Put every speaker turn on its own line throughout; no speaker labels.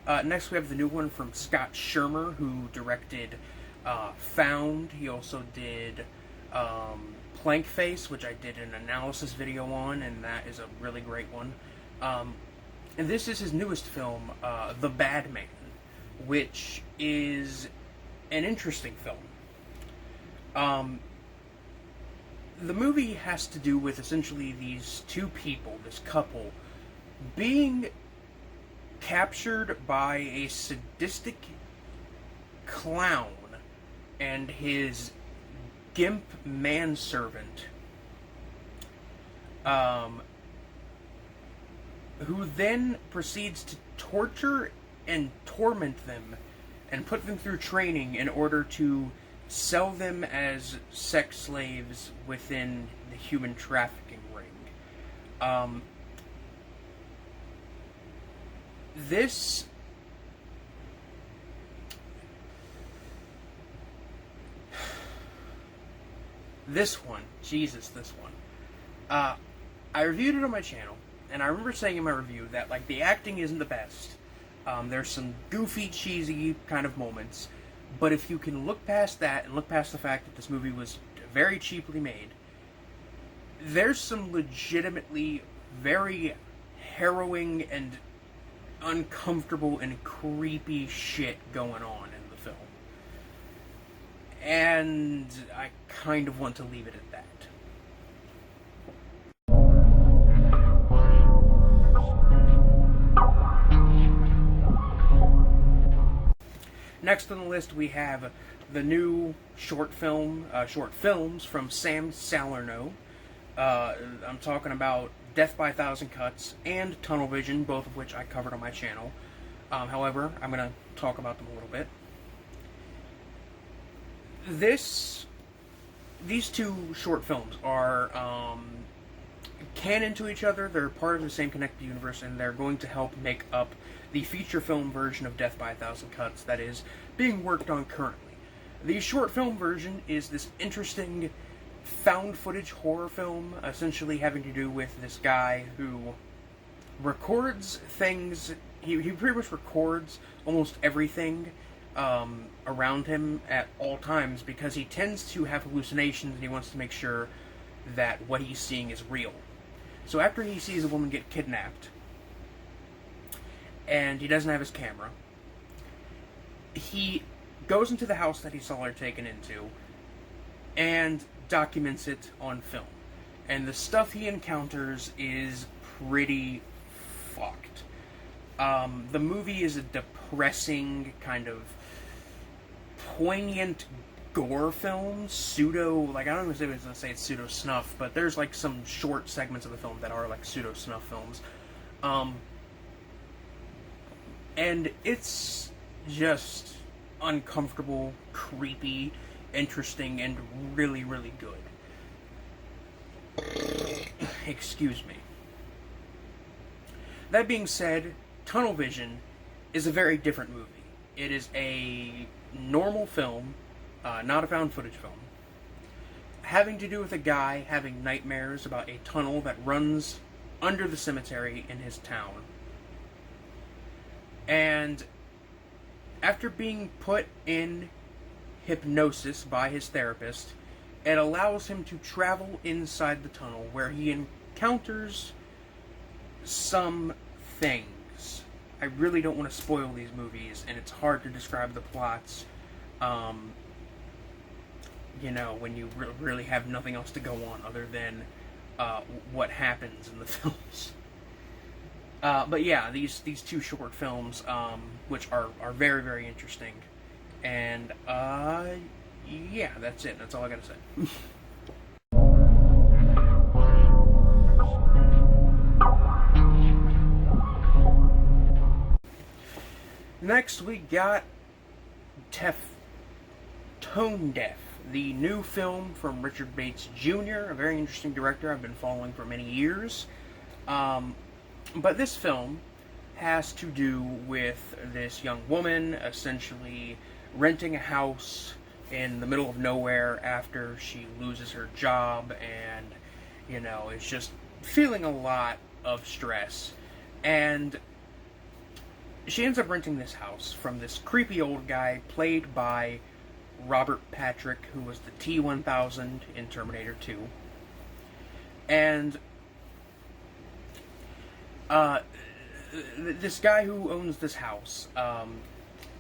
Next, we have the new one from Scott Shermer, who directed Found. He also did Plank Face, which I did an analysis video on, and that is a really great one. And this is his newest film, The Bad Man, which is an interesting film. The movie has to do with essentially these two people, this couple, being captured by a sadistic clown and his gimp manservant, who then proceeds to torture and torment them and put them through training in order to sell them as sex slaves within the human trafficking ring. This one, Jesus, this one. I reviewed it on my channel, and I remember saying in my review that, like, the acting isn't the best. There's some goofy, cheesy kind of moments, but if you can look past that and look past the fact that this movie was very cheaply made, there's some legitimately very harrowing and uncomfortable and creepy shit going on in the film. And I kind of want to leave it at that. Next on the list, we have the new short films from Sam Salerno. I'm talking about Death by a Thousand Cuts and Tunnel Vision, both of which I covered on my channel. However, I'm going to talk about them a little bit. These two short films are canon to each other. They're part of the same connected universe, and they're going to help make up the feature film version of Death by a Thousand Cuts that is being worked on currently. The short film version is this interesting found footage horror film, essentially having to do with this guy who records things. He pretty much records almost everything around him at all times, because he tends to have hallucinations and he wants to make sure that what he's seeing is real. So after he sees a woman get kidnapped and he doesn't have his camera, he goes into the house that he saw her taken into and documents it on film. And the stuff he encounters is pretty fucked. The movie is a depressing, kind of poignant gore film, I don't even say it's pseudo snuff, but there's like some short segments of the film that are like pseudo snuff films. And it's just uncomfortable, creepy, interesting, and really, really good. Excuse me. That being said, Tunnel Vision is a very different movie. It is a normal film, not a found footage film, having to do with a guy having nightmares about a tunnel that runs under the cemetery in his town. And after being put in hypnosis by his therapist, it allows him to travel inside the tunnel, where he encounters some things. I really don't want to spoil these movies, and it's hard to describe the plots, when you really have nothing else to go on other than what happens in the films. But yeah, these two short films, which are very, very interesting. And, yeah, that's it. That's all I gotta say. Next, we got Tonedeaf, the new film from Richard Bates Jr., a very interesting director I've been following for many years. But this film has to do with this young woman essentially renting a house in the middle of nowhere after she loses her job and, is just feeling a lot of stress. And she ends up renting this house from this creepy old guy played by Robert Patrick, who was the T-1000 in Terminator 2. And this guy who owns this house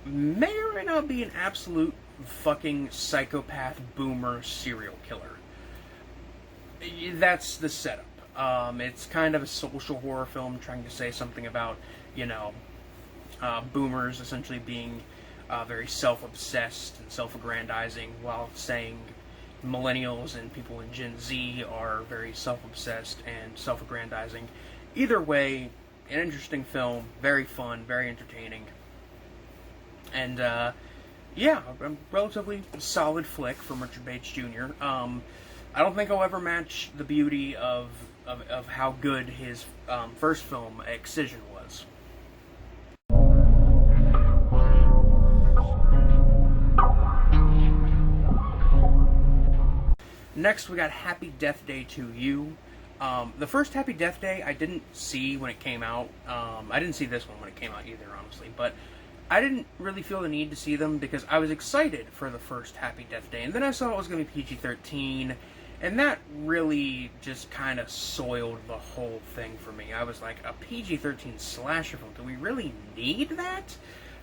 may or may not be an absolute fucking psychopath boomer serial killer. That's the setup. It's kind of a social horror film trying to say something about, boomers essentially being very self-obsessed and self-aggrandizing, while saying millennials and people in Gen Z are very self-obsessed and self-aggrandizing. Either way, an interesting film, very fun, very entertaining. And, yeah, a relatively solid flick from Richard Bates Jr. I don't think I'll ever match the beauty of how good his first film, Excision, was. Next, we got Happy Death Day to You. The first Happy Death Day I didn't see when it came out. I didn't see this one when it came out either, honestly. But I didn't really feel the need to see them because I was excited for the first Happy Death Day. And then I saw it was going to be PG-13. And that really just kind of soiled the whole thing for me. I was like, a PG-13 slasher film? Do we really need that?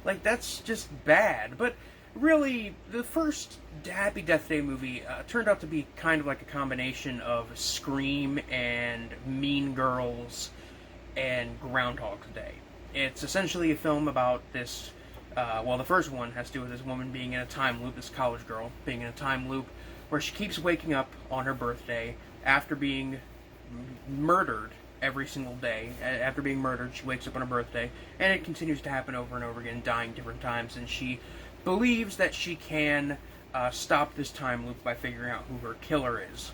Like, that's just bad. But really, the first Happy Death Day movie turned out to be kind of like a combination of Scream and Mean Girls and Groundhog's Day. It's essentially a film about this, the first one has to do with this woman being in a time loop, this college girl being in a time loop, where she keeps waking up on her birthday after being murdered every single day. After being murdered, she wakes up on her birthday, and it continues to happen over and over again, dying different times, and she believes that she can stop this time loop by figuring out who her killer is.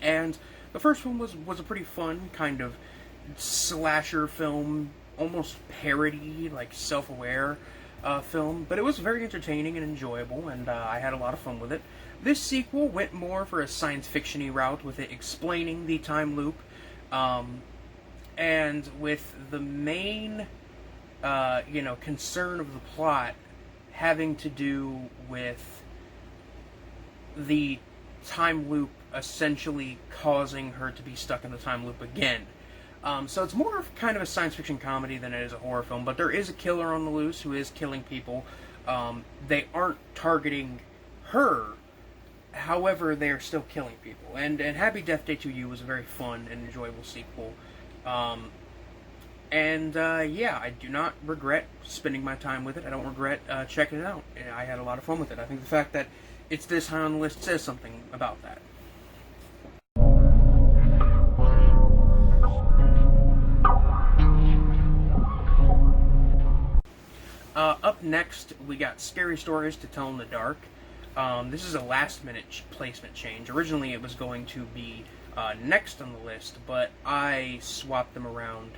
And the first one was a pretty fun kind of slasher film, almost parody, like self-aware film, but it was very entertaining and enjoyable, and I had a lot of fun with it. This sequel went more for a science fiction-y route, with it explaining the time loop, and with the main, concern of the plot having to do with the time loop essentially causing her to be stuck in the time loop again. So it's more of kind of a science fiction comedy than it is a horror film, but there is a killer on the loose who is killing people. They aren't targeting her, however, they are still killing people. And Happy Death Day to You was a very fun and enjoyable sequel. I do not regret spending my time with it. I don't regret checking it out. I had a lot of fun with it. I think the fact that it's this high on the list says something about that. Up next, we got Scary Stories to Tell in the Dark. This is a last-minute placement change. Originally, it was going to be next on the list, but I swapped them around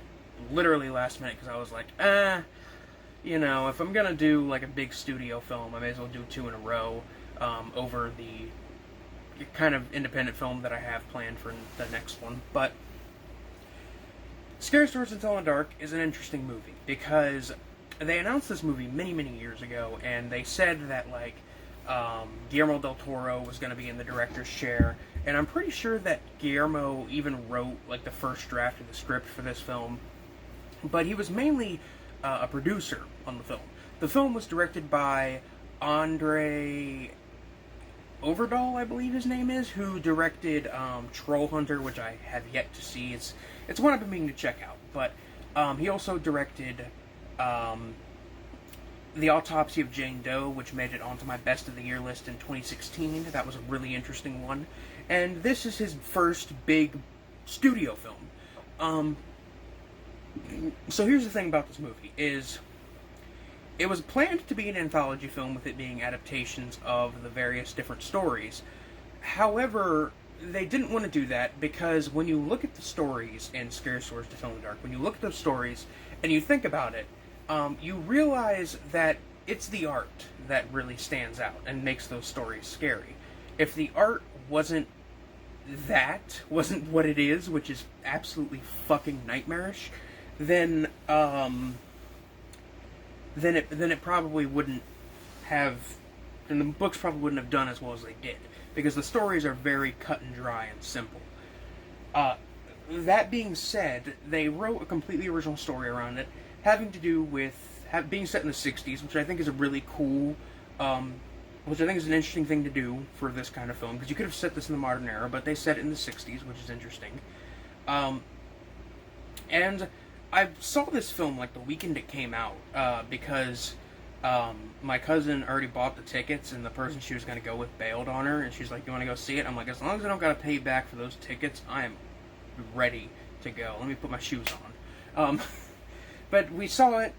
literally last minute because I was like, if I'm gonna do like a big studio film, I may as well do two in a row over the kind of independent film that I have planned for the next one. But Scary Stories to Tell in the Dark is an interesting movie because they announced this movie many, many years ago, and they said that Guillermo del Toro was going to be in the director's chair, and I'm pretty sure that Guillermo even wrote the first draft of the script for this film, but he was mainly a producer on the film. The film was directed by Andre Overdahl, I believe his name is, who directed Troll Hunter, which I have yet to see. It's one I've been meaning to check out, but he also directed The Autopsy of Jane Doe, which made it onto my Best of the Year list in 2016. That was a really interesting one. And this is his first big studio film. So here's the thing about this movie, is it was planned to be an anthology film with it being adaptations of the various different stories. However, they didn't want to do that because when you look at the stories in Scary Stories to Tell in the Dark, when you look at those stories and you think about it, you realize that it's the art that really stands out and makes those stories scary. If the art wasn't what it is, which is absolutely fucking nightmarish, then then it probably wouldn't have, and the books probably wouldn't have done as well as they did, because the stories are very cut and dry and simple. That being said, they wrote a completely original story around it, having to do with being set in the 60s, which I think is a really cool, which I think is an interesting thing to do for this kind of film, because you could have set this in the modern era, but they set it in the 60s, which is interesting. And I saw this film like the weekend it came out, because my cousin already bought the tickets, and the person she was going to go with bailed on her, and she's like, "You want to go see it?" I'm like, "As long as I don't got to pay back for those tickets, I am ready to go. Let me put my shoes on." But we saw it,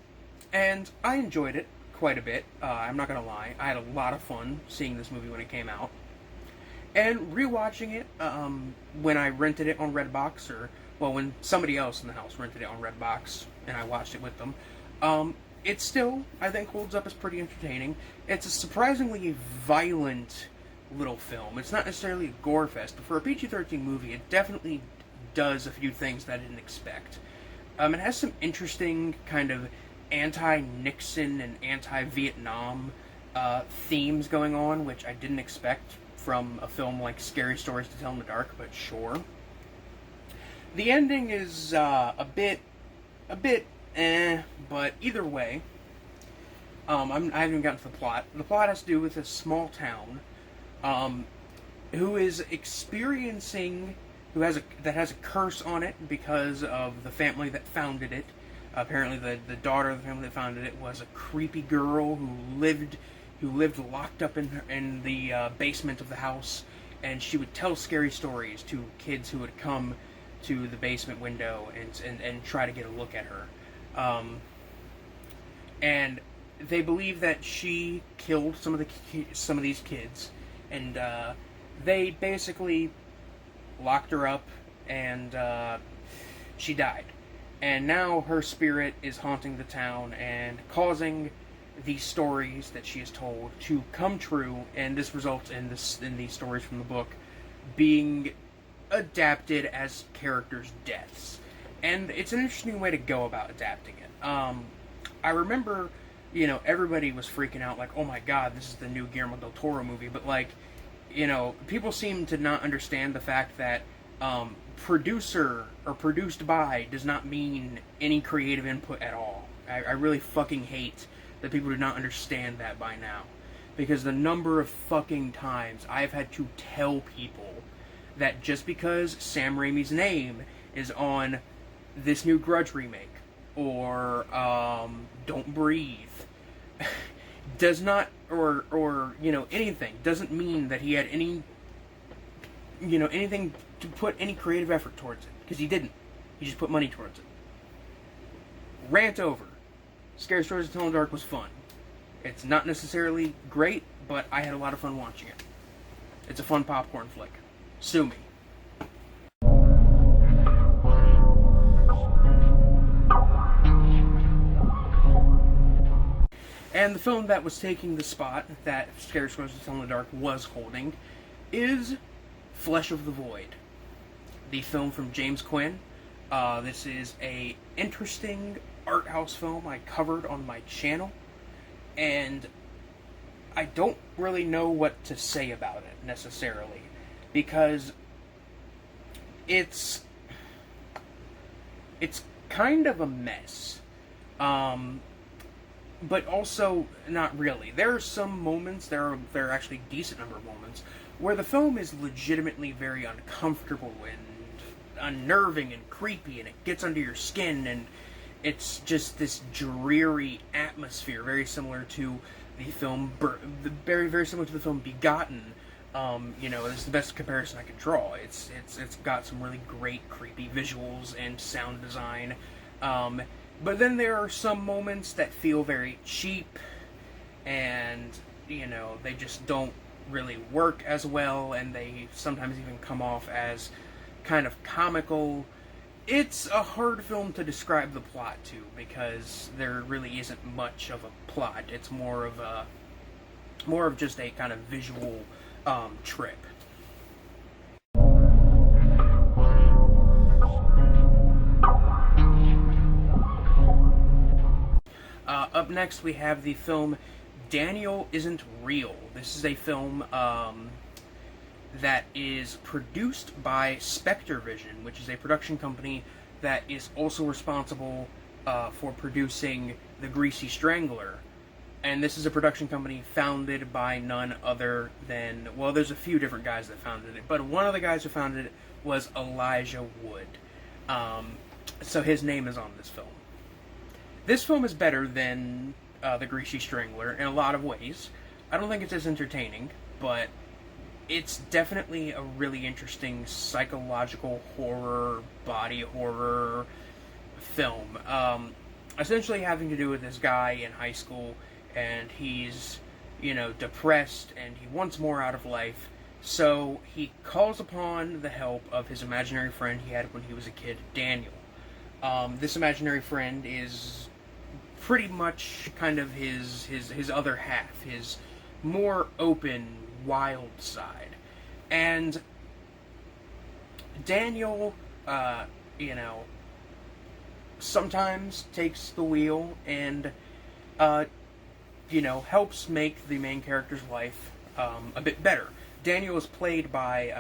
and I enjoyed it quite a bit. I'm not going to lie. I had a lot of fun seeing this movie when it came out. And rewatching it, when I rented it on Redbox, or, well, when somebody else in the house rented it on Redbox, and I watched it with them, it still, I think, holds up as pretty entertaining. It's a surprisingly violent little film. It's not necessarily a gore fest, but for a PG-13 movie, it definitely does a few things that I didn't expect. It has some interesting kind of anti-Nixon and anti-Vietnam themes going on, which I didn't expect from a film like Scary Stories to Tell in the Dark, but sure. The ending is a bit but either way, I haven't even gotten to the plot. The plot has to do with a small town who is experiencing, that has a curse on it because of the family that founded it. Apparently, the daughter of the family that founded it was a creepy girl who lived locked up in the basement of the house, and she would tell scary stories to kids who would come to the basement window and try to get a look at her. And they believe that she killed some of these kids, and they basically locked her up, and she died. And now her spirit is haunting the town and causing these stories that she is told to come true, and this results in these stories from the book being adapted as characters' deaths. And it's an interesting way to go about adapting it. I remember, everybody was freaking out like, "Oh my god, this is the new Guillermo del Toro movie," but people seem to not understand the fact that producer or produced by does not mean any creative input at all. I really fucking hate that people do not understand that by now. Because the number of fucking times I've had to tell people that just because Sam Raimi's name is on this new Grudge remake, or Don't Breathe, does not, or anything, doesn't mean that he had any, anything to put any creative effort towards it. Because he didn't. He just put money towards it. Rant over. Scary Stories to Tell in the Dark was fun. It's not necessarily great, but I had a lot of fun watching it. It's a fun popcorn flick. Sue me. And the film that was taking the spot that Scary Stories to Tell in the Dark was holding is Flesh of the Void, the film from James Quinn. This is a interesting art house film I covered on my channel, and I don't really know what to say about it necessarily, because it's kind of a mess, but also not really. There are some moments, there are actually a decent number of moments, where the film is legitimately very uncomfortable and unnerving and creepy, and it gets under your skin, and it's just this dreary atmosphere, very similar to the film, very similar to the film Begotten. This is the best comparison I could draw. It's got some really great creepy visuals and sound design, but then there are some moments that feel very cheap, and they just don't really work as well, and they sometimes even come off as kind of comical. It's a hard film to describe the plot to, because there really isn't much of a plot. It's more of just a kind of visual trip. Up next, we have the film Daniel Isn't Real. This is a film that is produced by Spectre Vision, which is a production company that is also responsible for producing The Greasy Strangler. And this is a production company founded by none other than, well, there's a few different guys that founded it, but one of the guys who founded it was Elijah Wood. So his name is on this film. This film is better than The Greasy Strangler in a lot of ways. I don't think it's as entertaining, but it's definitely a really interesting psychological horror, body horror film. Essentially having to do with this guy in high school, and he's, depressed, and he wants more out of life. So he calls upon the help of his imaginary friend he had when he was a kid, Daniel. This imaginary friend is pretty much kind of his other half, his more open, wild side. And Daniel, sometimes takes the wheel and, helps make the main character's life a bit better. Daniel is played by,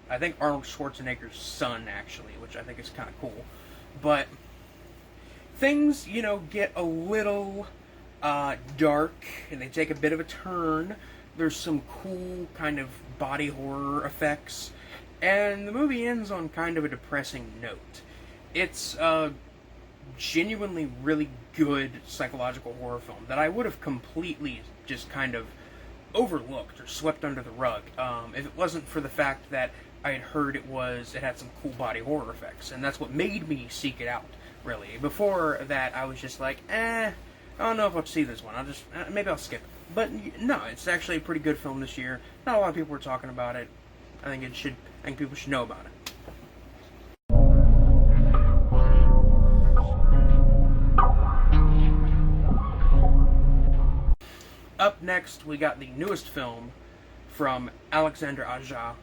I think, Arnold Schwarzenegger's son, actually, which I think is kind of cool. But things, get a little dark, and they take a bit of a turn. There's some cool kind of body horror effects, and the movie ends on kind of a depressing note. It's a genuinely really good psychological horror film that I would have completely just kind of overlooked or swept under the rug if it wasn't for the fact that I had heard it had some cool body horror effects, and that's what made me seek it out, really. Before that, I was just like, I don't know if I'll see this one. Maybe I'll skip it. But no, it's actually a pretty good film this year. Not a lot of people were talking about it. I think people should know about it. Up next, we got the newest film from Alexandre Aja,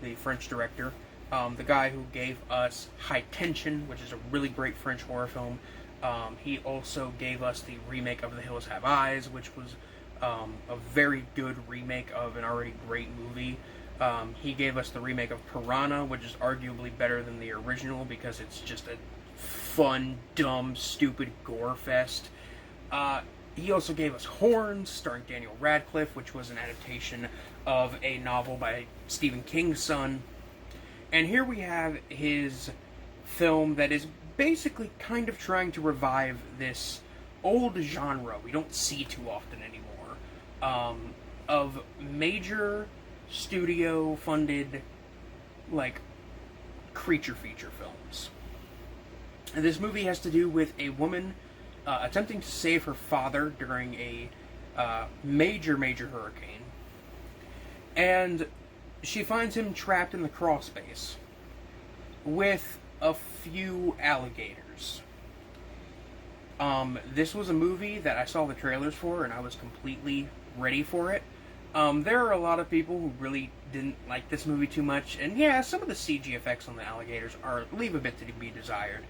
the French director, the guy who gave us High Tension, which is a really great French horror film. He also gave us the remake of The Hills Have Eyes, which was a very good remake of an already great movie. He gave us the remake of Piranha, which is arguably better than the original because it's just a fun, dumb, stupid gore fest. He also gave us Horns, starring Daniel Radcliffe, which was an adaptation of a novel by Stephen King's son. And here we have his film that is basically kind of trying to revive this old genre we don't see too often anymore, of major studio-funded, creature feature films. And this movie has to do with a woman attempting to save her father during a major hurricane. And she finds him trapped in the crawl space with a few alligators. This was a movie that I saw the trailers for, and I was completely ready for it. There are a lot of people who really didn't like this movie too much, and yeah, some of the CG effects on the alligators leave a bit to be desired.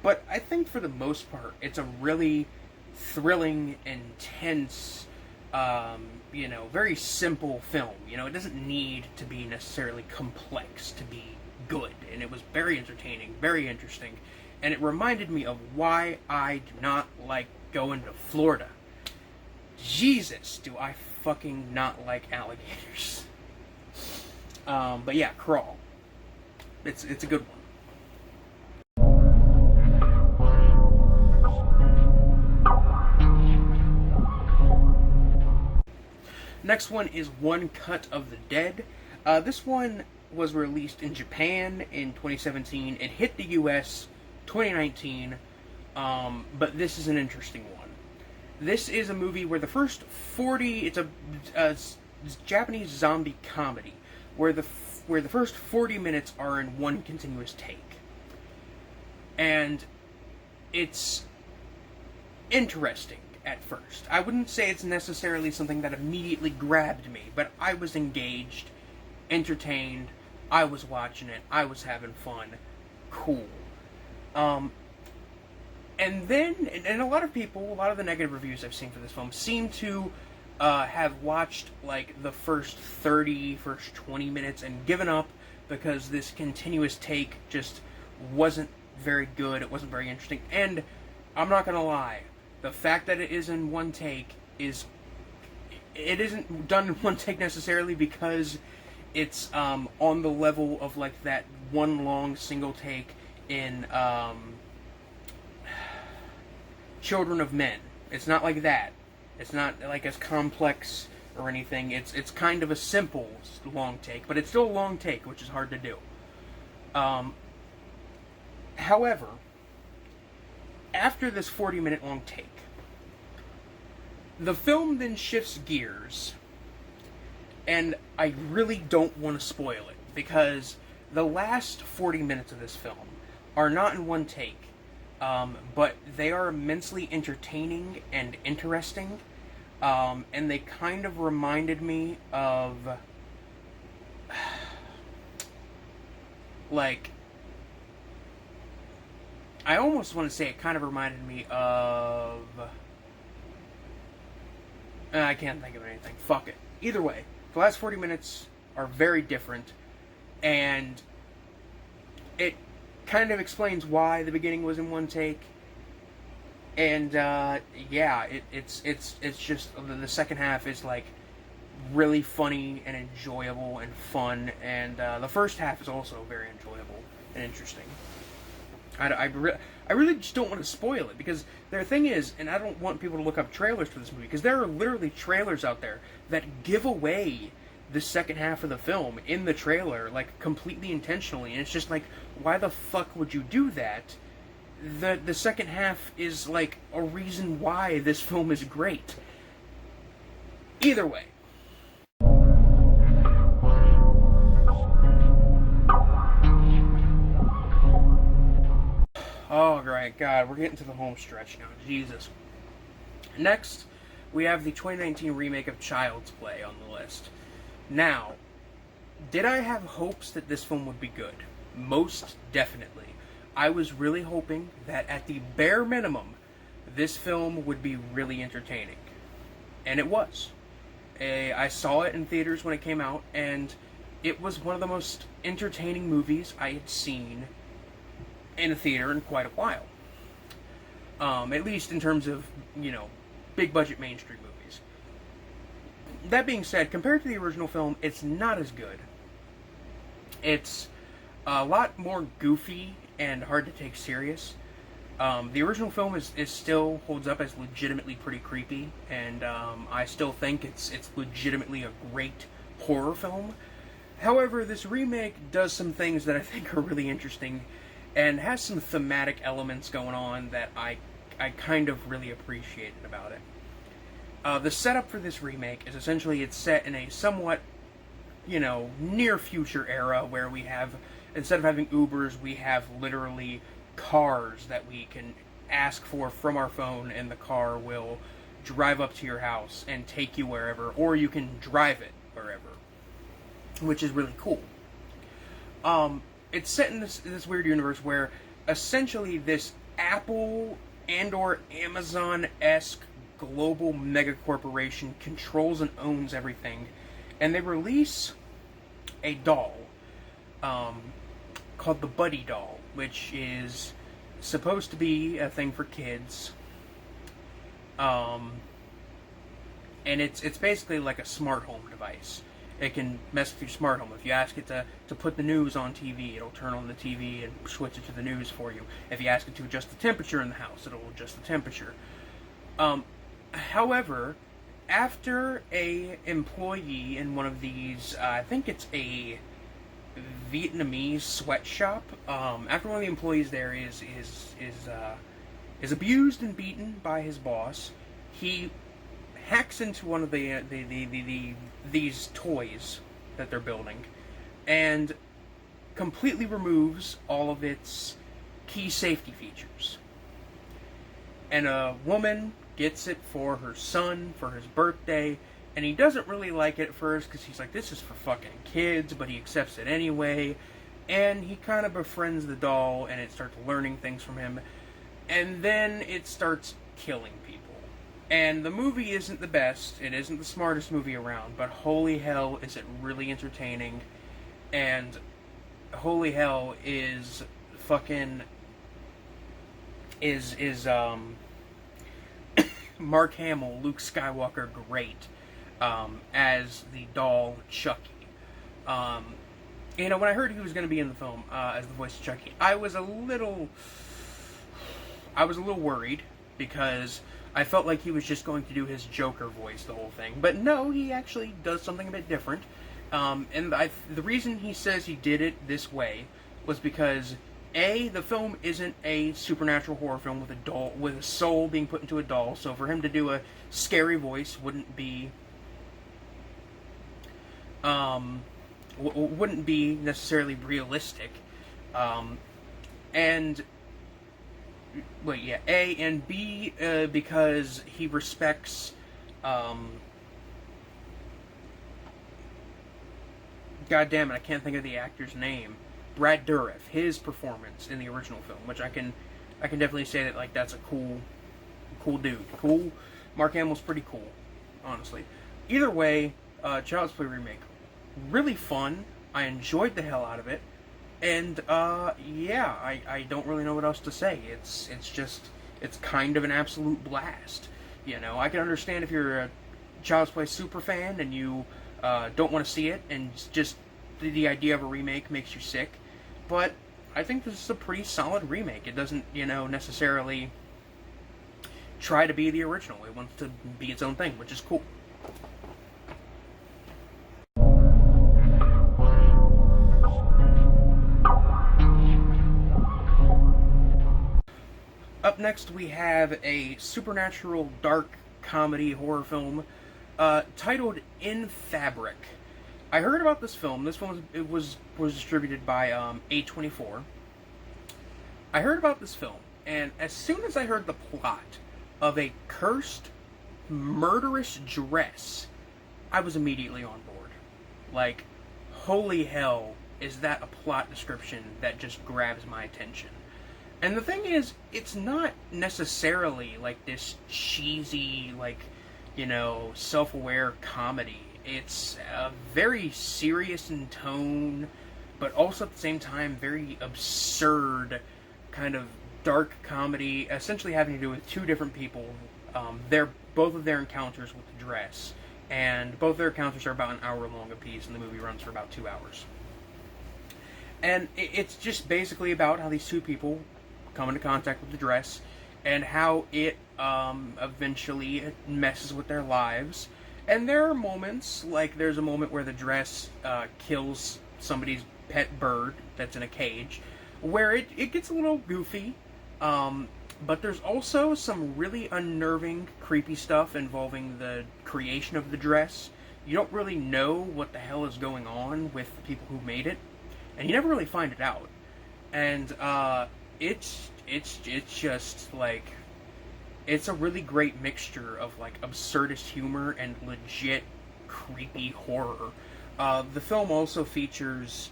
But I think for the most part, it's a really thrilling, intense, very simple film. It doesn't need to be necessarily complex to be good. And it was very entertaining, very interesting. And it reminded me of why I do not like going to Florida. Jesus, do I fucking not like alligators. But yeah, Crawl. It's a good one. Next one is One Cut of the Dead. This one was released in Japan in 2017. It hit the US 2019, but this is an interesting one. This is a movie where the first 40... It's a Japanese zombie comedy where the first 40 minutes are in one continuous take. And it's interesting at first. I wouldn't say it's necessarily something that immediately grabbed me, but I was engaged, entertained, I was watching it, I was having fun. Cool. And then, and a lot of people, a lot of the negative reviews I've seen for this film seem to have watched like the first 20 minutes and given up because this continuous take just wasn't very good. It wasn't very interesting. And I'm not gonna lie, the fact that it is in one take is, it isn't done in one take necessarily because it's on the level of like that one long single take in Children of Men. It's not like that. It's not like as complex or anything. It's kind of a simple long take, but it's still a long take, which is hard to do. However, after this 40-minute long take, the film then shifts gears, and I really don't want to spoil it, because the last 40 minutes of this film are not in one take, but they are immensely entertaining and interesting, and they kind of reminded me of, like, I almost want to say it kind of reminded me of, I can't think of anything, fuck it. Either way, the last 40 minutes are very different, and it kind of explains why the beginning was in one take. And yeah, it's just the second half is like really funny and enjoyable and fun, and the first half is also very enjoyable and interesting. I really just don't want to spoil it, because the thing is, and I don't want people to look up trailers for this movie, because there are literally trailers out there that give away the second half of the film in the trailer, like, completely intentionally, and it's just like, why the fuck would you do that? The second half is, like, a reason why this film is great. Either way. Oh, great, God, we're getting to the home stretch now, Jesus. Next, we have the 2019 remake of Child's Play on the list. Now, did I have hopes that this film would be good? Most definitely. I was really hoping that at the bare minimum, this film would be really entertaining. And it was. I saw it in theaters when it came out, and it was one of the most entertaining movies I had seen in a theater in quite a while. At least in terms of, big budget mainstream movies. That being said, compared to the original film, it's not as good. It's a lot more goofy and hard to take serious. The original film is still holds up as legitimately pretty creepy, and I still think it's legitimately a great horror film. However, this remake does some things that I think are really interesting, and has some thematic elements going on that I kind of really appreciated about it. The setup for this remake is essentially it's set in a somewhat, near future era where we have, instead of having Ubers, we have literally cars that we can ask for from our phone, and the car will drive up to your house and take you wherever, or you can drive it wherever, which is really cool. It's set in this weird universe where essentially this Apple and or Amazon-esque global mega corporation controls and owns everything, and they release a doll called the Buddy Doll, which is supposed to be a thing for kids, and it's basically like a smart home device. It can mess with your smart home. If you ask it to put the news on TV, it'll turn on the TV and switch it to the news for you. If you ask it to adjust the temperature in the house, it'll adjust the temperature. However, after a employee in one of these, I think it's a Vietnamese sweatshop, after one of the employees there is abused and beaten by his boss, he hacks into one of these toys that they're building and completely removes all of its key safety features. And a woman gets it for her son for his birthday, and he doesn't really like it at first because he's like, this is for fucking kids, but he accepts it anyway, and he kind of befriends the doll, and it starts learning things from him. and then it starts killing people. And the movie isn't the best, it isn't the smartest movie around, but holy hell is it really entertaining, and holy hell is fucking is Mark Hamill, Luke Skywalker, great as the doll Chucky. When I heard he was going to be in the film as the voice of Chucky, I was a little worried because I felt like he was just going to do his Joker voice the whole thing. But no, he actually does something a bit different. The reason he says he did it this way was because the film isn't a supernatural horror film with a soul being put into a doll. So for him to do a scary voice wouldn't be necessarily realistic. And B, because he respects God damn it, I can't think of the actor's name. Brad Dourif, his performance in the original film, which I can definitely say that like that's a cool dude. Cool. Mark Hamill's pretty cool, honestly. Either way, Child's Play remake, really fun. I enjoyed the hell out of it, and I don't really know what else to say. It's kind of an absolute blast. You know, I can understand if you're a Child's Play super fan and you don't want to see it, and just the idea of a remake makes you sick. But I think this is a pretty solid remake. It doesn't, necessarily try to be the original. It wants to be its own thing, which is cool. Up next, we have a supernatural dark comedy horror film titled In Fabric. I heard about this film. This film was distributed by A24. I heard about this film, and as soon as I heard the plot of a cursed, murderous dress, I was immediately on board. Like, holy hell, is that a plot description that just grabs my attention. And the thing is, it's not necessarily like this cheesy, self-aware comedy. It's very serious in tone, but also at the same time very absurd, kind of dark comedy, essentially having to do with two different people. Both of their encounters with the dress, and both their encounters are about an hour long apiece, and the movie runs for about 2 hours. And it's just basically about how these two people come into contact with the dress, and how it eventually messes with their lives. And there are moments, like there's a moment where the dress kills somebody's pet bird that's in a cage, where it gets a little goofy, but there's also some really unnerving, creepy stuff involving the creation of the dress. You don't really know what the hell is going on with the people who made it, and you never really find it out. And it's just like, it's a really great mixture of like absurdist humor and legit creepy horror. The film also features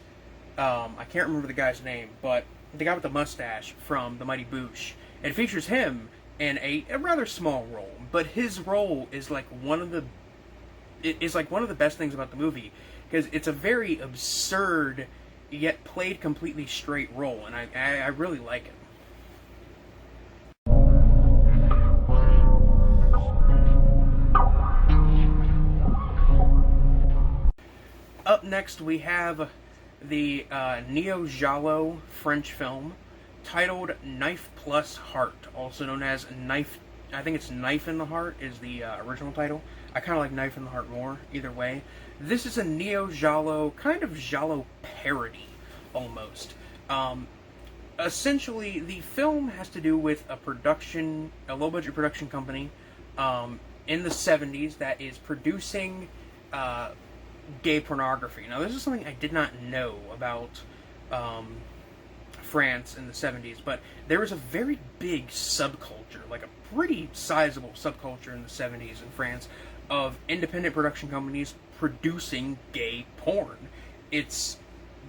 I can't remember the guy's name, but the guy with the mustache from The Mighty Boosh. It features him in a rather small role, but his role is like one of the best things about the movie, because it's a very absurd yet played completely straight role, and I really like it. Up next, we have the neo-giallo French film titled Knife Plus Heart, also known as Knife. I think it's Knife in the Heart is the original title. I kind of like Knife in the Heart more, either way. This is a neo-giallo, kind of giallo parody, almost. Essentially, the film has to do with a low-budget production company in the 70s that is producing gay pornography. Now, this is something I did not know about France in the 70s, but there was a very big subculture, like a pretty sizable subculture in the 70s in France, of independent production companies producing gay porn. It's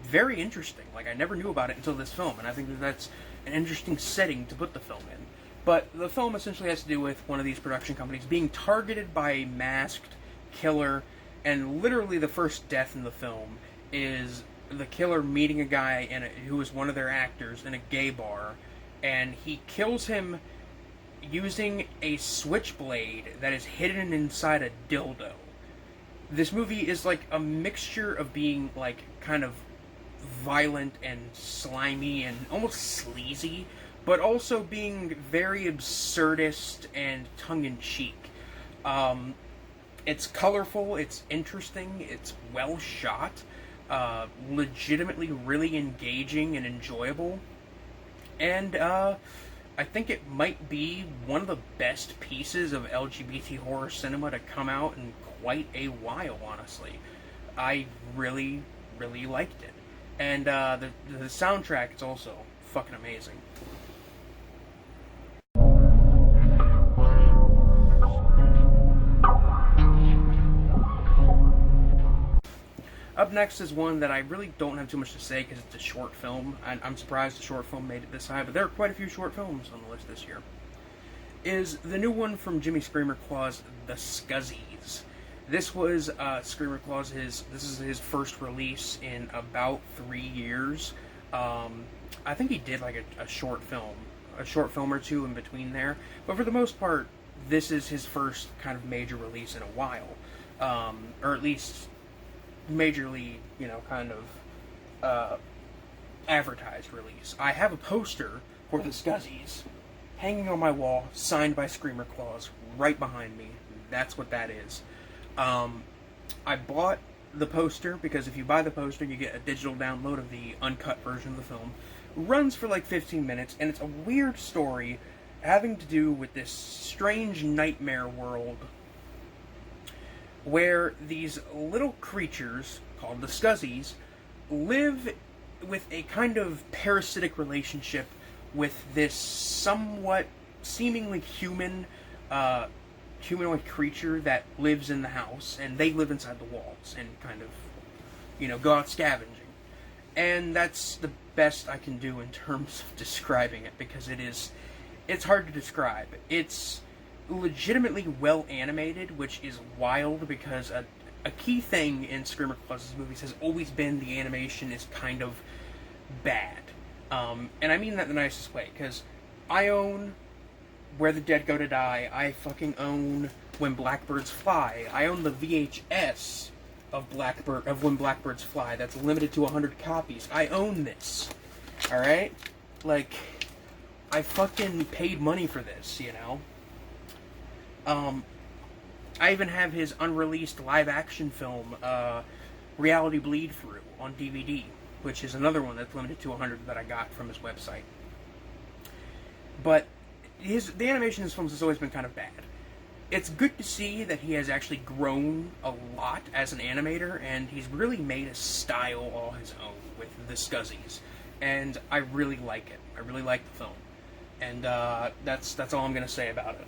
very interesting. Like, I never knew about it until this film, and I think that that's an interesting setting to put the film in. But the film essentially has to do with one of these production companies being targeted by a masked killer, and literally the first death in the film is the killer meeting a guy who is one of their actors in a gay bar, and he kills him using a switchblade that is hidden inside a dildo. This movie is like a mixture of being like kind of violent and slimy and almost sleazy, but also being very absurdist and tongue-in-cheek. It's colorful, it's interesting, it's well shot, legitimately really engaging and enjoyable, and I think it might be one of the best pieces of LGBT horror cinema to come out in quite a while, honestly. I really, really liked it. And the soundtrack is also fucking amazing. Up next is one that I really don't have too much to say because it's a short film. I'm surprised the short film made it this high, but there are quite a few short films on the list this year. Is the new one from Jimmy Screamer Claw's The Scuzzies. This was Screamer Claw's this is his first release in about 3 years. I think he did like a short film or two in between there, but for the most part, this is his first kind of major release in a while, or at least majorly, kind of advertised release. I have a poster for The Scuzzies hanging on my wall, signed by Screamer Claws, right behind me. That's what that is. I bought the poster because if you buy the poster, you get a digital download of the uncut version of the film. It runs for like 15 minutes, and it's a weird story having to do with this strange nightmare world where these little creatures, called the Scuzzies, live with a kind of parasitic relationship with this somewhat seemingly humanoid creature that lives in the house, and they live inside the walls and kind of, go out scavenging. And that's the best I can do in terms of describing it, because it's hard to describe. It's legitimately well animated, which is wild because a key thing in Screamer Claus' movies has always been the animation is kind of bad. And I mean that in the nicest way, because I own Where the Dead Go to Die, I fucking own When Blackbirds Fly, I own the VHS of When Blackbirds Fly, that's limited to 100 copies. I own this, alright? Like, I fucking paid money for this, I even have his unreleased live-action film, Reality Bleed Through, on DVD, which is another one that's limited to 100 that I got from his website. But the animation in his films has always been kind of bad. It's good to see that he has actually grown a lot as an animator, and he's really made a style all his own with the Scuzzies. And I really like it. I really like the film. And that's all I'm going to say about it.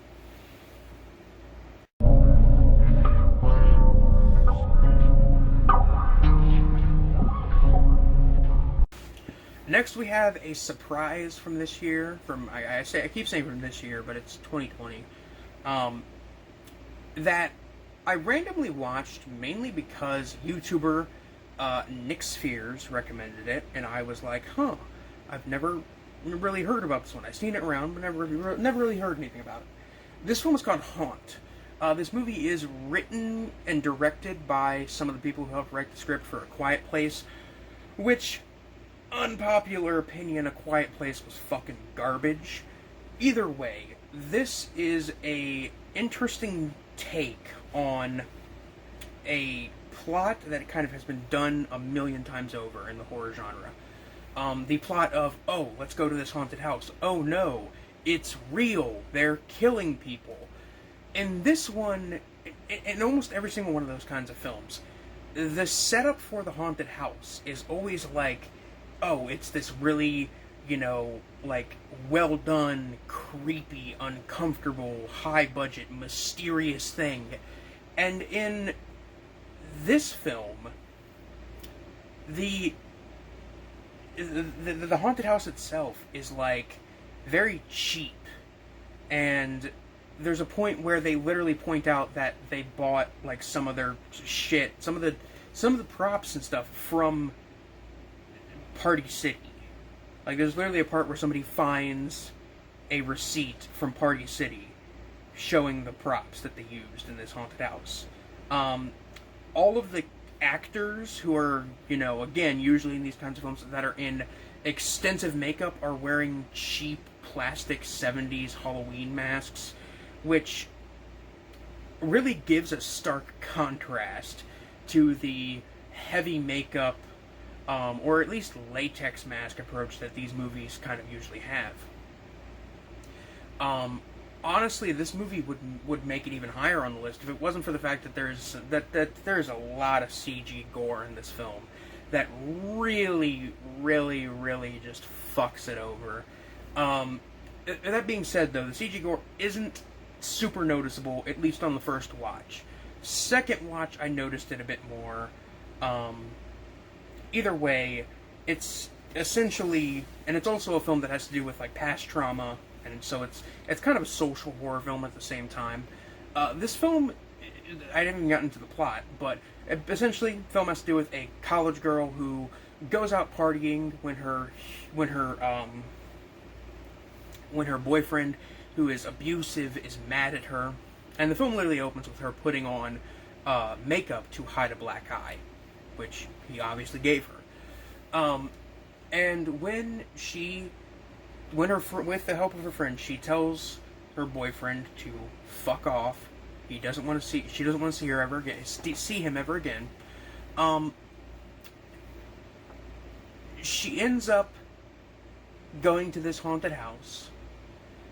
Next, we have a surprise from this year. I keep saying from this year, but it's 2020. That I randomly watched mainly because YouTuber Nick Spheres recommended it, and I was like, "Huh, I've never really heard about this one. I've seen it around, but never really heard anything about it." This film is called Haunt. This movie is written and directed by some of the people who helped write the script for A Quiet Place, which, unpopular opinion, A Quiet Place was fucking garbage. Either way, this is a interesting take on a plot that kind of has been done a million times over in the horror genre. The plot of, oh, let's go to this haunted house. Oh no, it's real. They're killing people. In this one, in almost every single one of those kinds of films, the setup for the haunted house is always like, oh, it's this really, like, well done, creepy, uncomfortable, high budget, mysterious thing. And in this film, the haunted house itself is like very cheap. and there's a point where they literally point out that they bought like some of their shit, some of the props and stuff from Party City. Like, there's literally a part where somebody finds a receipt from Party City showing the props that they used in this haunted house. All of the actors who are, again, usually in these kinds of films that are in extensive makeup are wearing cheap plastic 70s Halloween masks, which really gives a stark contrast to the heavy makeup, or at least latex mask approach that these movies kind of usually have. Honestly, this movie would make it even higher on the list if it wasn't for the fact that there's a lot of CG gore in this film that really, really, really just fucks it over. That being said, though, the CG gore isn't super noticeable, at least on the first watch. Second watch, I noticed it a bit more. Either way, it's essentially, and it's also a film that has to do with like past trauma, and so it's kind of a social horror film at the same time. This film, I haven't even gotten into the plot, but essentially, the film has to do with a college girl who goes out partying when her boyfriend, who is abusive, is mad at her, and the film literally opens with her putting on makeup to hide a black eye, which he obviously gave her. And with the help of her friend, she tells her boyfriend to fuck off. She doesn't want to see her ever again. See him ever again. She ends up going to this haunted house,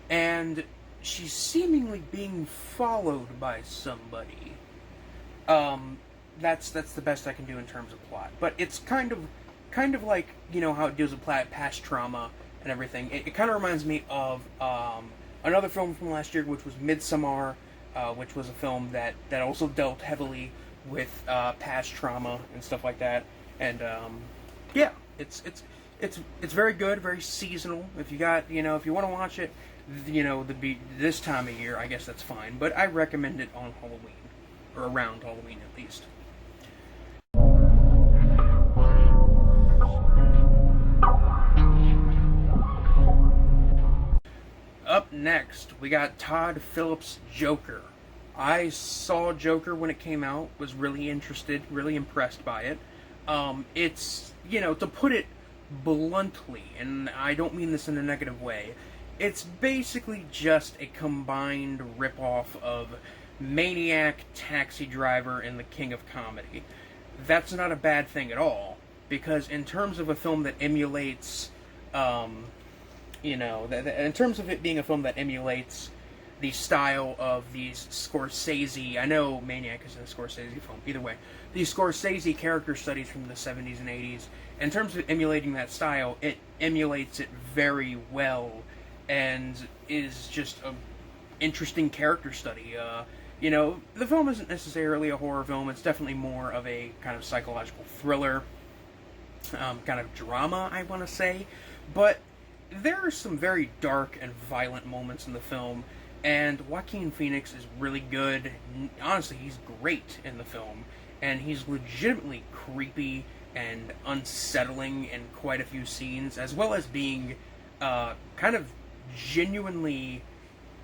and she's seemingly being followed by somebody. That's the best I can do in terms of plot. But it's kind of like, how it deals with past trauma and everything. It kind of reminds me of another film from last year, which was Midsommar, which was a film that also dealt heavily with past trauma and stuff like that. And yeah, it's very good, very seasonal. If you want to watch it, this time of year, I guess that's fine. But I recommend it on Halloween, or around Halloween at least. Up next, we got Todd Phillips' Joker. I saw Joker when it came out, was really interested, really impressed by it. It's, to put it bluntly, and I don't mean this in a negative way, it's basically just a combined ripoff of Maniac, Taxi Driver, and The King of Comedy. That's not a bad thing at all, because in terms of a film that emulates, in terms of it being a film that emulates the style of these Scorsese, I know Maniac is a Scorsese film, either way, these Scorsese character studies from the 70s and 80s, in terms of emulating that style, it emulates it very well, and is just an interesting character study. The film isn't necessarily a horror film, it's definitely more of a kind of psychological thriller, kind of drama, I want to say, but there are some very dark and violent moments in the film, and Joaquin Phoenix is really good. Honestly, he's great in the film, and he's legitimately creepy and unsettling in quite a few scenes, as well as being kind of genuinely,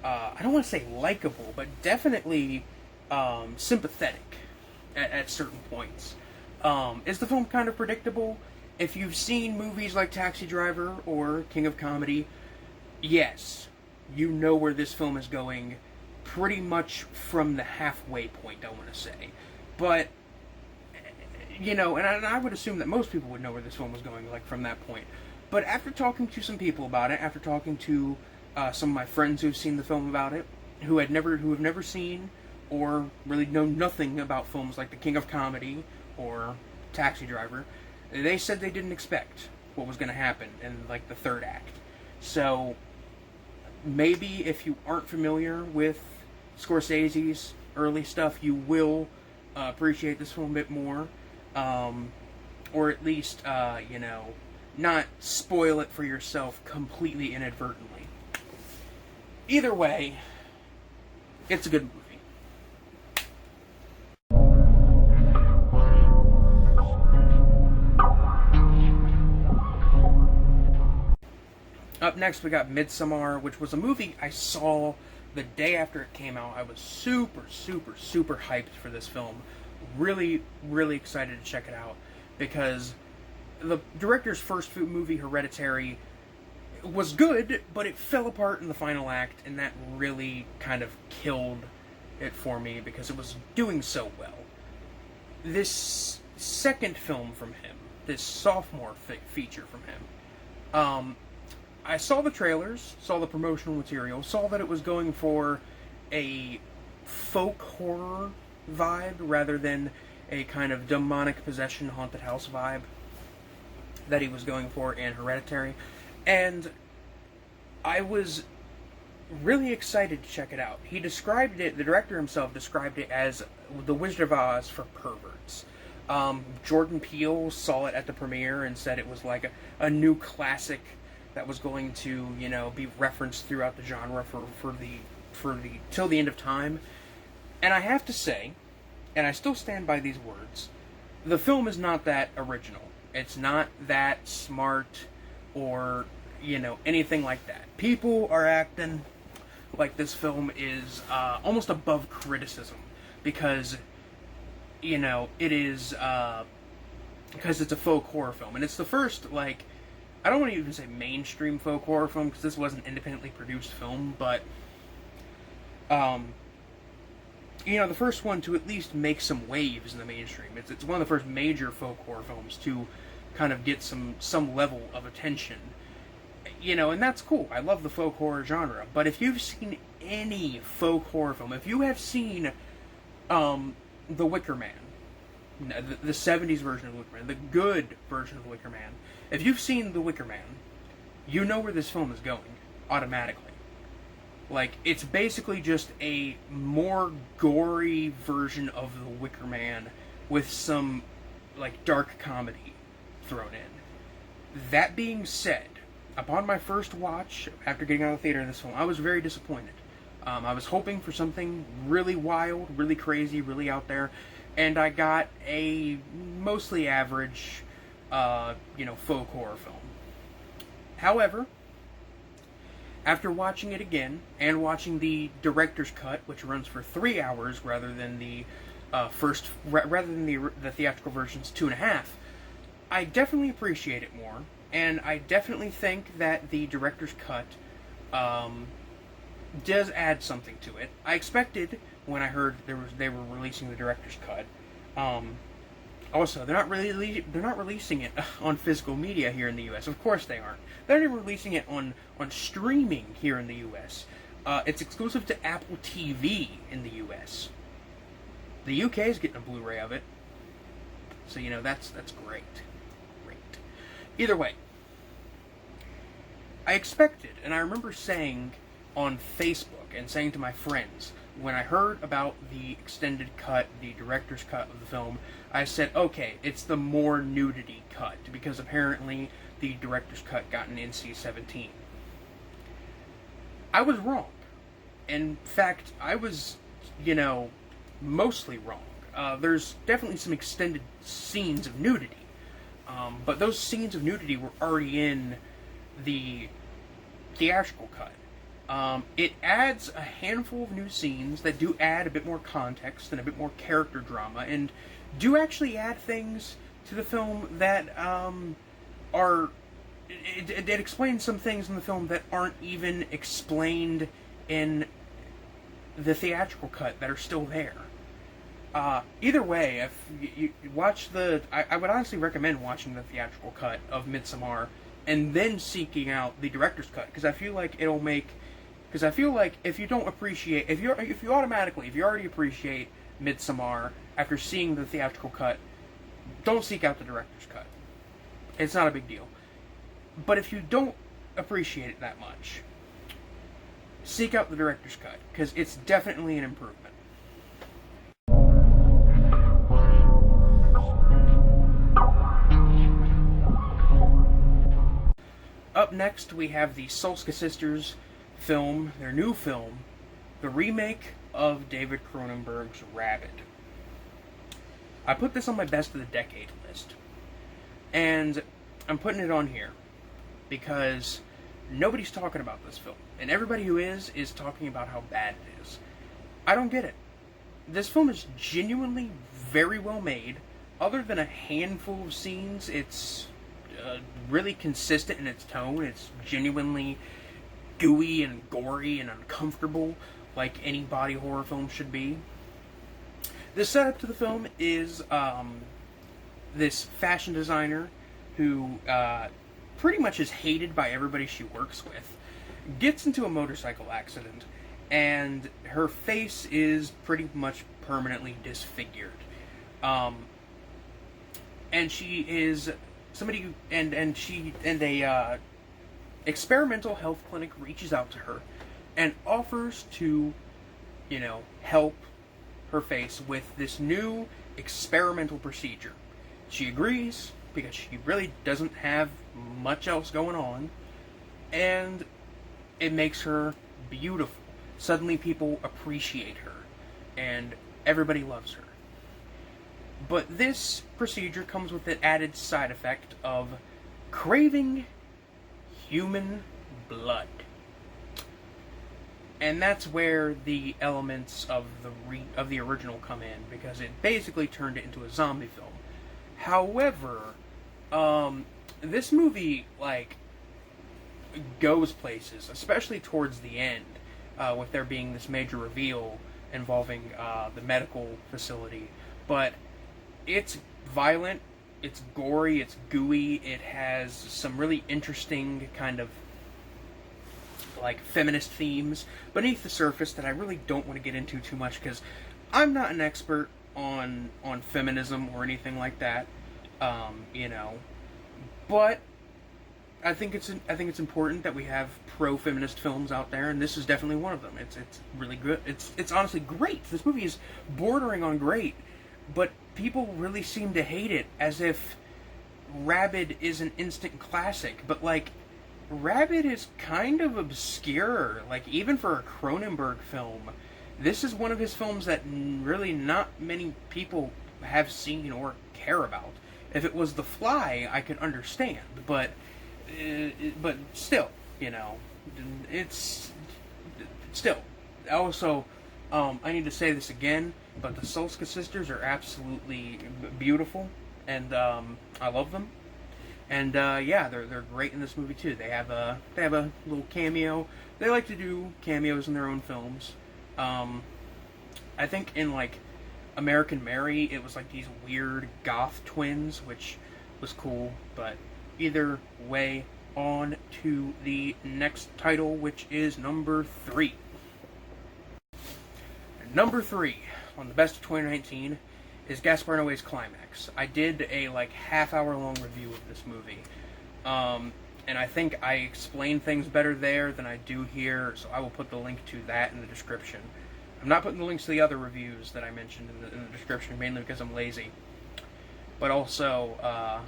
I don't want to say likable, but definitely sympathetic at certain points. Is the film kind of predictable? If you've seen movies like Taxi Driver or King of Comedy, yes, you know where this film is going pretty much from the halfway point, I want to say. But, and I would assume that most people would know where this film was going, like, from that point. But after talking to some people about it, after talking to some of my friends who've seen the film about it, who have never seen or really know nothing about films like The King of Comedy or Taxi Driver, they said they didn't expect what was going to happen in, like, the third act. So, maybe if you aren't familiar with Scorsese's early stuff, you will appreciate this film a bit more. Or at least, not spoil it for yourself completely inadvertently. Either way, it's a good movie. Up next, we got Midsommar, which was a movie I saw the day after it came out. I was super, super, super hyped for this film. Really, really excited to check it out because the director's first movie, Hereditary, was good, but it fell apart in the final act, and that really kind of killed it for me because it was doing so well. This second film from him, this sophomore feature from him, I saw the trailers, saw the promotional material, saw that it was going for a folk horror vibe rather than a kind of demonic possession haunted house vibe that he was going for in Hereditary. And I was really excited to check it out. He described it, the director himself described it as The Wizard of Oz for perverts. Jordan Peele saw it at the premiere and said it was like a new classic that was going to, be referenced throughout the genre for the till the end of time. And I have to say, and I still stand by these words, the film is not that original. It's not that smart or, anything like that. People are acting like this film is almost above criticism because, it is because it's a folk horror film. And it's the first, I don't want to even say mainstream folk horror film because this was an independently produced film, but the first one to at least make some waves in the mainstream. It's one of the first major folk horror films to kind of get some level of attention. And that's cool. I love the folk horror genre. But if you've seen any folk horror film, if you have seen The Wicker Man, the 70s version of The Wicker Man, the good version of The Wicker Man, if you've seen The Wicker Man, you know where this film is going, automatically. It's basically just a more gory version of The Wicker Man with some, dark comedy thrown in. That being said, upon my first watch, after getting out of the theater in this film, I was very disappointed. I was hoping for something really wild, really crazy, really out there, and I got a mostly average, folk horror film. However, after watching it again, and watching the director's cut, which runs for 3 hours rather than the the theatrical version's 2.5, I definitely appreciate it more, and I definitely think that the director's cut does add something to it. I expected when I heard they were releasing the director's cut. Also, they're not releasing it on physical media here in the U.S. Of course they aren't. They're not even releasing it on streaming here in the U.S. It's exclusive to Apple TV in the U.S. The U.K. is getting a Blu-ray of it, so that's great. Either way, I expected, and I remember saying on Facebook and saying to my friends, when I heard about the extended cut, the director's cut of the film, I said, okay, it's the more nudity cut, because apparently the director's cut got an NC-17. I was wrong. In fact, I was, mostly wrong. There's definitely some extended scenes of nudity, but those scenes of nudity were already in the theatrical cut. It adds a handful of new scenes that do add a bit more context and a bit more character drama, and do actually add things to the film that it explains some things in the film that aren't even explained in the theatrical cut that are still there. Either way, if you watch I would honestly recommend watching the theatrical cut of Midsommar and then seeking out the director's cut, because I feel like if you don't appreciate, if you already appreciate Midsommar after seeing the theatrical cut, don't seek out the director's cut. It's not a big deal. But if you don't appreciate it that much, seek out the director's cut, because it's definitely an improvement. Up next, we have the Solskjaer sisters film, their new film, the remake of David Cronenberg's Rabid. I put this on my best of the decade list. And I'm putting it on here because nobody's talking about this film. And everybody who is talking about how bad it is. I don't get it. This film is genuinely very well made. Other than a handful of scenes, it's really consistent in its tone. It's genuinely gooey and gory and uncomfortable, like any body horror film should be. The setup to the film is this fashion designer who pretty much is hated by everybody she works with, gets into a motorcycle accident, and her face is pretty much permanently disfigured. And she is somebody who, and a experimental health clinic reaches out to her and offers to, help her face with this new experimental procedure. She agrees because she really doesn't have much else going on, and it makes her beautiful. Suddenly people appreciate her, and everybody loves her. But this procedure comes with the added side effect of craving human blood. And that's where the elements of the original come in, because it basically turned it into a zombie film. However, this movie, goes places, especially towards the end, with there being this major reveal involving the medical facility. But it's violent, it's gory, it's gooey, it has some really interesting kind of feminist themes beneath the surface that I really don't want to get into too much, because I'm not an expert on feminism or anything like that, but I think it's important that we have pro-feminist films out there, and this is definitely one of them. It's really good. It's honestly great. This movie is bordering on great, but people really seem to hate it as if Rabid is an instant classic. But Rabid is kind of obscure. Even for a Cronenberg film, this is one of his films that really not many people have seen or care about. If it was The Fly, I could understand, but still, it's still. Also, I need to say this again, but the Solska sisters are absolutely beautiful, and I love them. And they're great in this movie too. They have a little cameo. They like to do cameos in their own films. I think in American Mary, it was these weird goth twins, which was cool. But either way, on to the next title, which is number 3. Number 3 on the best of 2019 is Gaspar Noé's Climax. I did a half-hour-long review of this movie, and I think I explain things better there than I do here, so I will put the link to that in the description. I'm not putting the links to the other reviews that I mentioned in the description, mainly because I'm lazy, but also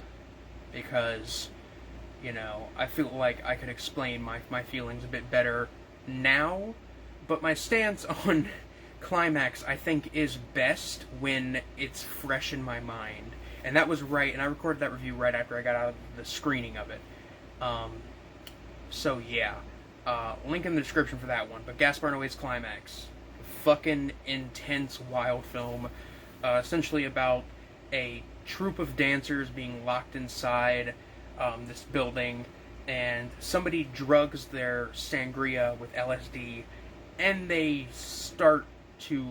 because, I feel like I could explain my feelings a bit better now, but my stance on Climax, I think, is best when it's fresh in my mind. And that was right, and I recorded that review right after I got out of the screening of it. So yeah, link in the description for that one. But Gaspar Noé's Climax, fucking intense, wild film, essentially about a troupe of dancers being locked inside this building, and somebody drugs their sangria with LSD, and they start to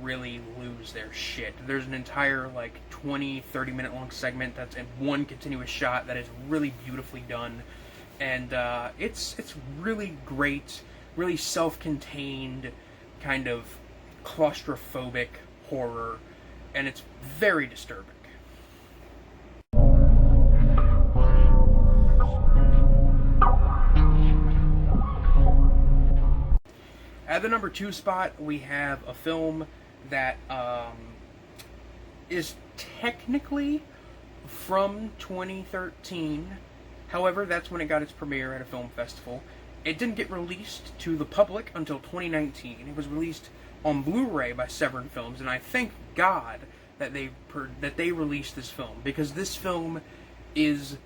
really lose their shit. There's an entire 20-30 minute long segment that's in one continuous shot that is really beautifully done, and it's really great, really self-contained, kind of claustrophobic horror, and it's very disturbing. At the number 2 spot, we have a film that is technically from 2013. However, that's when it got its premiere at a film festival. It didn't get released to the public until 2019. It was released on Blu-ray by Severin Films, and I thank God that they released this film, because this film is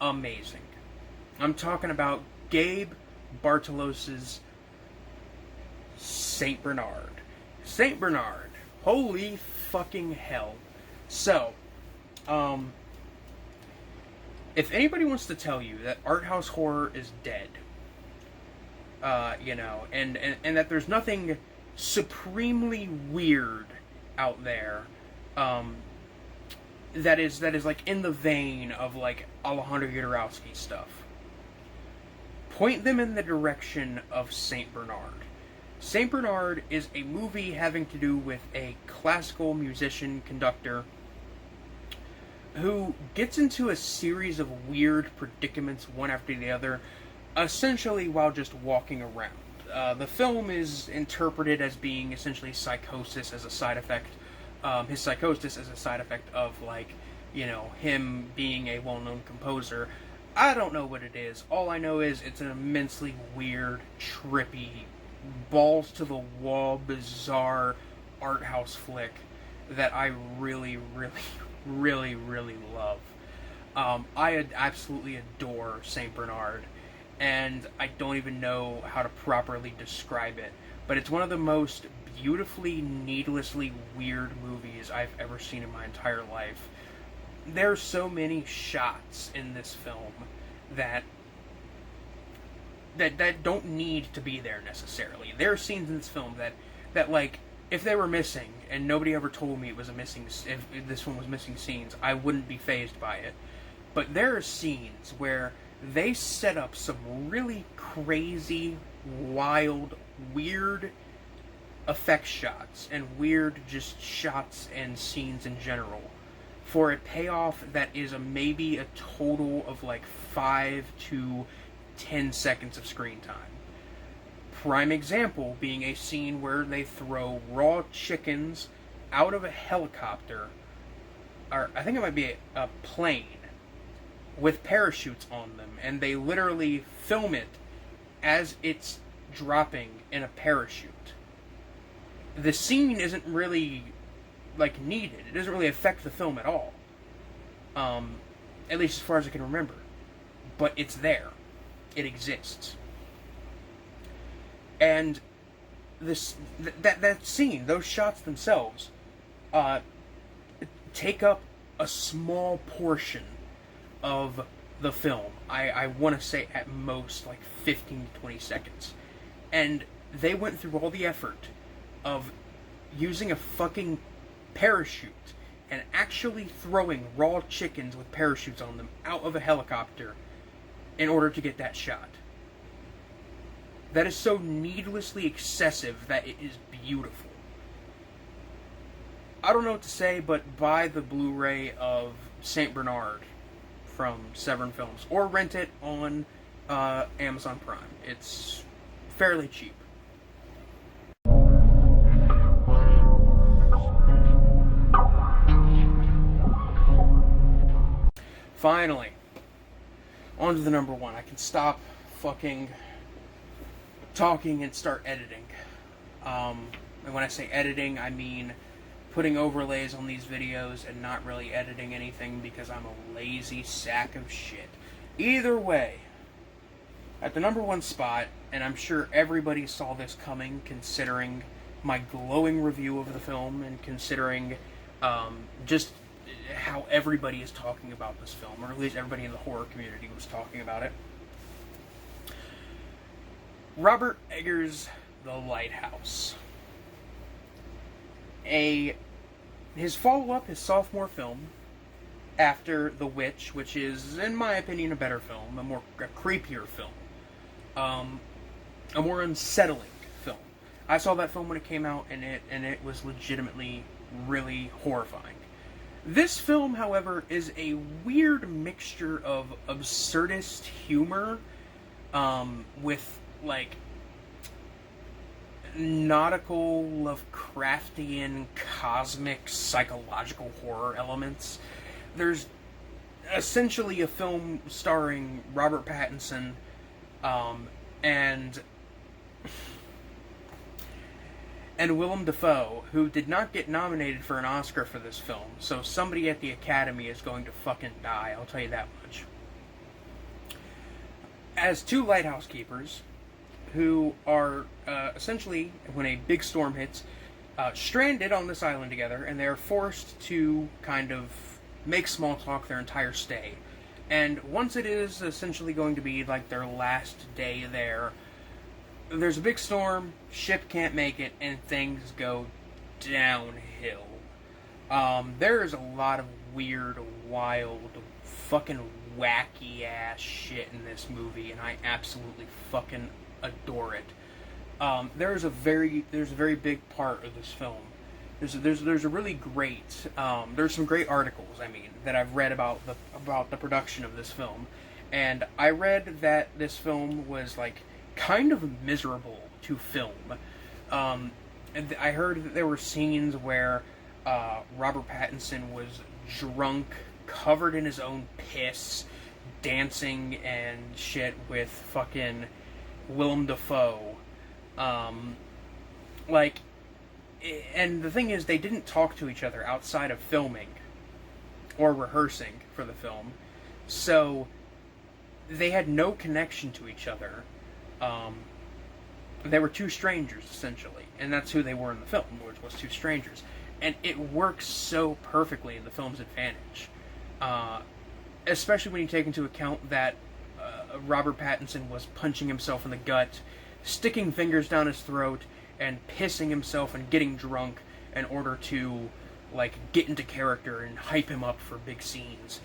amazing. I'm talking about Gabe Bartalos's Saint Bernard. Saint Bernard. Holy fucking hell. So, if anybody wants to tell you that art house horror is dead, and that there's nothing supremely weird out there, that is like in the vein of like Alejandro Jodorowsky stuff, point them in the direction of Saint Bernard. Saint Bernard is a movie having to do with a classical musician conductor who gets into a series of weird predicaments one after the other, essentially while just walking around. The film is interpreted as being essentially psychosis as a side effect. His psychosis as a side effect of, like, him being a well-known composer. I don't know what it is. All I know is it's an immensely weird, trippy, balls-to-the-wall, bizarre art house flick that I really, really, really, really love. I absolutely adore Saint Bernard, and I don't even know how to properly describe it, but it's one of the most beautifully, needlessly weird movies I've ever seen in my entire life. There are so many shots in this film that don't need to be there necessarily. There are scenes in this film that like, if they were missing and nobody ever told me if this one was missing scenes, I wouldn't be fazed by it. But there are scenes where they set up some really crazy, wild, weird effect shots and weird just shots and scenes in general for a payoff that is maybe a total of like 5 to 10 seconds of screen time. Prime example being a scene where they throw raw chickens out of a helicopter, or I think it might be a plane, with parachutes on them, and they literally film it as it's dropping in a parachute. The scene isn't really, like, needed. It doesn't really affect the film at all. At least as far as I can remember. But it's there. It exists. And that scene, those shots themselves, take up a small portion of the film. I want to say at most like 15 to 20 seconds. And they went through all the effort of using a fucking parachute and actually throwing raw chickens with parachutes on them out of a helicopter in order to get that shot. That is so needlessly excessive that it is beautiful. I don't know what to say, but buy the Blu-ray of Saint Bernard from Severin Films, or rent it on Amazon Prime. It's fairly cheap. Finally, on to the number one. I can stop fucking talking and start editing. And when I say editing, I mean putting overlays on these videos and not really editing anything because I'm a lazy sack of shit. Either way, at the number one spot, and I'm sure everybody saw this coming considering my glowing review of the film and considering just how everybody is talking about this film, or at least everybody in the horror community was talking about it. Robert Eggers' The Lighthouse. His follow-up, his sophomore film, after The Witch, which is, in my opinion, a better film, a creepier film, a more unsettling film. I saw that film when it came out, and it was legitimately really horrifying. This film, however, is a weird mixture of absurdist humor with, like, nautical, Lovecraftian, cosmic, psychological horror elements. There's essentially a film starring Robert Pattinson And Willem Dafoe, who did not get nominated for an Oscar for this film, so somebody at the Academy is going to fucking die, I'll tell you that much. As two lighthouse keepers, who are essentially, when a big storm hits, stranded on this island together, and they're forced to kind of make small talk their entire stay. And once it is essentially going to be like their last day there, there's a big storm, ship can't make it, and things go downhill. There's a lot of weird, wild, fucking wacky ass shit in this movie, and I absolutely fucking adore it. There's a very big part of this film. There's a really great there's some great articles, I mean, that I've read about the production of this film, and I read that this film was like kind of miserable to film. And I heard that there were scenes where Robert Pattinson was drunk, covered in his own piss, dancing and shit with fucking Willem Dafoe. And the thing is, they didn't talk to each other outside of filming or rehearsing for the film, so they had no connection to each other. They were two strangers, essentially, and that's who they were in the film, which was two strangers. And it works so perfectly in the film's advantage, especially when you take into account that Robert Pattinson was punching himself in the gut, sticking fingers down his throat, and pissing himself and getting drunk in order to, like, get into character and hype him up for big scenes.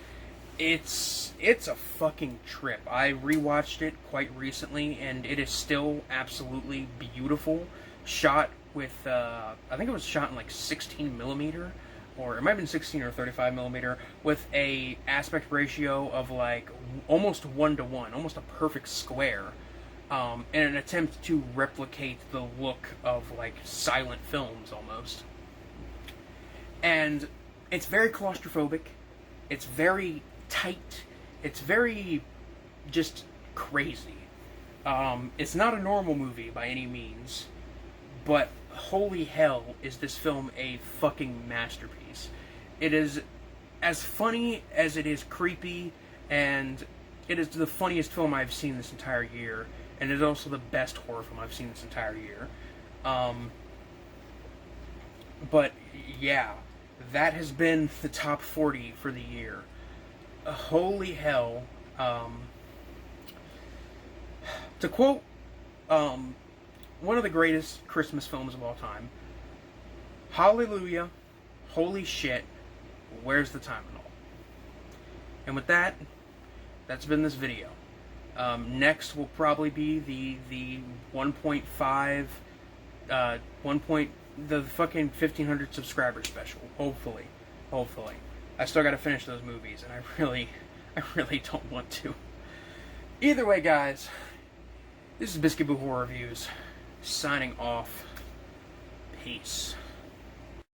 It's a fucking trip. I rewatched it quite recently, and it is still absolutely beautiful. Shot with, I think it was shot in like 16 millimeter, or it might have been 16 or 35 millimeter, with a aspect ratio of like almost 1-to-1, almost a perfect square, in an attempt to replicate the look of like silent films almost. And it's very claustrophobic. It's very tight. It's very just crazy. It's not a normal movie by any means, but holy hell is this film a fucking masterpiece. It is as funny as it is creepy, and it is the funniest film I've seen this entire year, and it is also the best horror film I've seen this entire year. But yeah, that has been the top 40 for the year. Holy hell. To quote one of the greatest Christmas films of all time, hallelujah, holy shit, where's the Tylenol? And with that, that's been this video. Next will probably be the 1.5, the fucking 1,500 subscriber special. Hopefully. I still gotta finish those movies, and I really don't want to. Either way, guys, this is Biscuit Boo Horror Reviews, signing off. Peace.